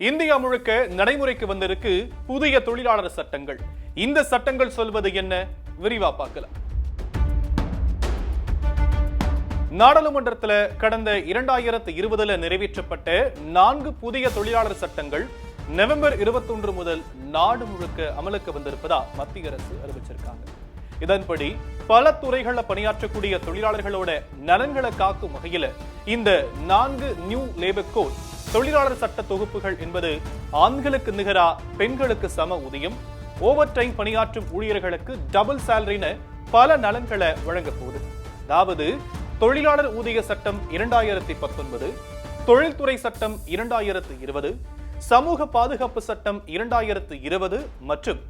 India முழுக்க நடைமுறைக்கு வந்திருக்கு புதிய தொழிலாளர் சட்டங்கள். இந்த சட்டங்கள் சொல்வது என்ன? விரிவா பார்க்கலாம். நாடாளுமன்றத்தில் கடந்த 2020 நிறைவேற்றப்பட்ட 4 புதிய தொழிலாளர் சட்டங்கள் நவம்பர் 21 முதல் நாடு முழுக்க அமலுக்கு வந்திருப்பதா மத்திய அரசு அறிவிச்சிருக்காங்க. இதன்படி பல துறைகளில் பணியாற்றக்கூடிய தொழிலாளர்களோட நலன்களை காக்கும் வகையில் இந்த 4 நியூ லேபர் கோட் தொழிலாளர் சட்ட தொகுப்புகள் என்பது ஆண்களுக்கு நிகரா பெண்களுக்கு சம ஊதியம், ஓவர் டைம் பணியாற்றும் ஊழியர்களுக்கு டபுள் சேலரின்னு பல நலன்களை வழங்க போகுது. அதாவது தொழிலாளர் ஊதிய சட்டம் 2019, தொழில்துறை சட்டம் 2020, சமூக பாதுகாப்பு சட்டம் 2020 மற்றும்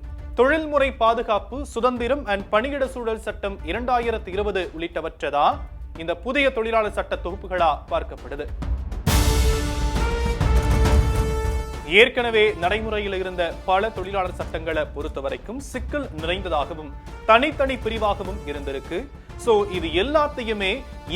தொழில்முறை பாதுகாப்பு, சுதந்திரம் அண்ட் பணியிட சூழல் சட்டம் 2020 உள்ளிட்டவற்றதா இந்த புதிய தொழிலாளர் சட்ட தொகுப்புகளா பார்க்கப்படுது. ஏற்கனவே நடைமுறையில் இருந்த பல தொழிலாளர் சட்டங்களை பொறுத்தவரைக்கும் சிக்கல் நிறைந்ததாகவும் தனித்தனி பிரிவாகவும் இருந்திருக்கு. சோ இது எல்லாத்தையுமே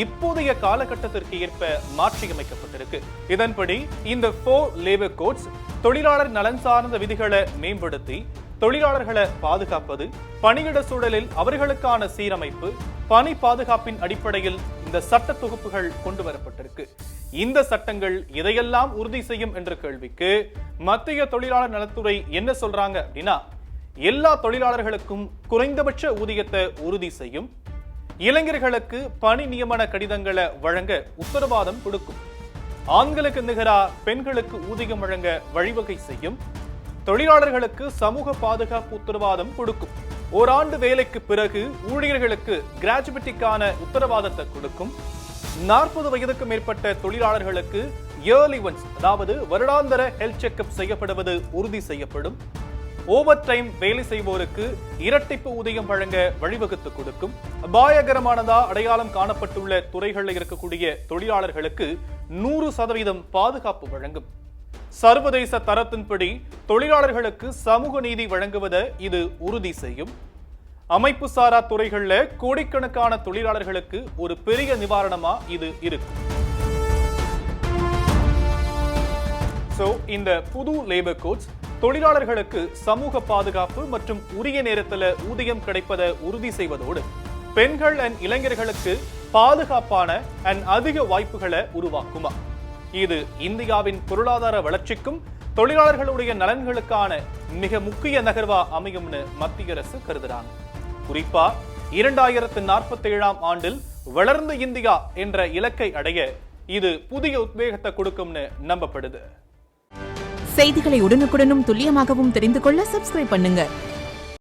இப்போதைய காலகட்டத்திற்கு ஏற்ப மாற்றியமைக்கப்பட்டிருக்கு. இதன்படி இந்த 4 லேபர் கோட்ஸ் தொழிலாளர் நலன் சார்ந்த விதிகளை மேம்படுத்தி தொழிலாளர்களை பாதுகாப்பது, பணியிட சூழலில் அவர்களுக்கான சீரமைப்பு, பணி பாதுகாப்பின் அடிப்படையில் இந்த சட்ட தொகுப்புகள் கொண்டு வரப்பட்டிருக்கு. இந்த சட்டங்கள் இதையெல்லாம் உறுதி செய்யும் என்ற கேள்விக்கு மத்திய தொழிலாளர் நலத்துறை என்ன சொல்றாங்க அப்படின்னா, எல்லா தொழிலாளர்களுக்கும் குறைந்தபட்ச ஊதியத்தை உறுதி செய்யும், இளைஞர்களுக்கு பணி நியமன கடிதங்களை வழங்க உத்தரவாதம் கொடுக்கும், ஆண்களுக்கு நிகரா பெண்களுக்கு ஊதியம் வழங்க வழிவகை செய்யும், தொழிலாளர்களுக்கு சமூக பாதுகாப்பு உத்தரவாதம் கொடுக்கும், ஓராண்டு வேலைக்கு பிறகு ஊழியர்களுக்கு கிராஜுவிட்டிக்கான உத்தரவாதத்தை கொடுக்கும், 40 வயதுக்கு மேற்பட்ட தொழிலாளர்களுக்கு இயர்லி ஒன்ஸ் அதாவது வருடாந்திர ஹெல்த் செக்அப் செய்யப்படுவது உறுதி செய்யப்படும், ஓவர் டைம் வேலை செய்வோருக்கு இரட்டிப்பு ஊதியம் வழங்க வழிவகுத்து கொடுக்கும், அபாயகரமானதா அடையாளம் காணப்பட்டுள்ள துறைகளில் இருக்கக்கூடிய தொழிலாளர்களுக்கு 100% பாதுகாப்பு வழங்கும், சர்வதேச தரத்தின்படி தொழிலாளர்களுக்கு சமூக நீதி வழங்குவதை இது உறுதி செய்யும், அமைப்பு சாரா துறைகள்ல கோடிக்கணக்கான தொழிலாளர்களுக்கு ஒரு பெரிய நிவாரணமா இது இருக்கும். சோ இந்த புது லேபர் கோட்ஸ் தொழிலாளர்களுக்கு சமூக பாதுகாப்பு மற்றும் உரிய நேரத்தில் ஊதியம் கிடைப்பதை உறுதி செய்வதோடு பெண்கள் அண்ட் இளைஞர்களுக்கு பாதுகாப்பான அண்ட் அதிக வாய்ப்புகளை உருவாக்குமா. இது இந்தியாவின் பொருளாதார வளர்ச்சிக்கும் தொழிலாளர்களுடைய நலன்களுக்கான மிக முக்கிய நகர்வா அமையும்னு மத்திய அரசு கருதுறாங்க. குறிப்பா 2047 ஆண்டில் வளர்ந்த இந்தியா என்ற இலக்கை அடைய இது புதிய உத்வேகத்தை கொடுக்கும்னு நம்பப்படுது. செய்திகளை உடனுக்குடனும் துல்லியமாகவும் தெரிந்து கொள்ள சப்ஸ்கிரைப் பண்ணுங்க.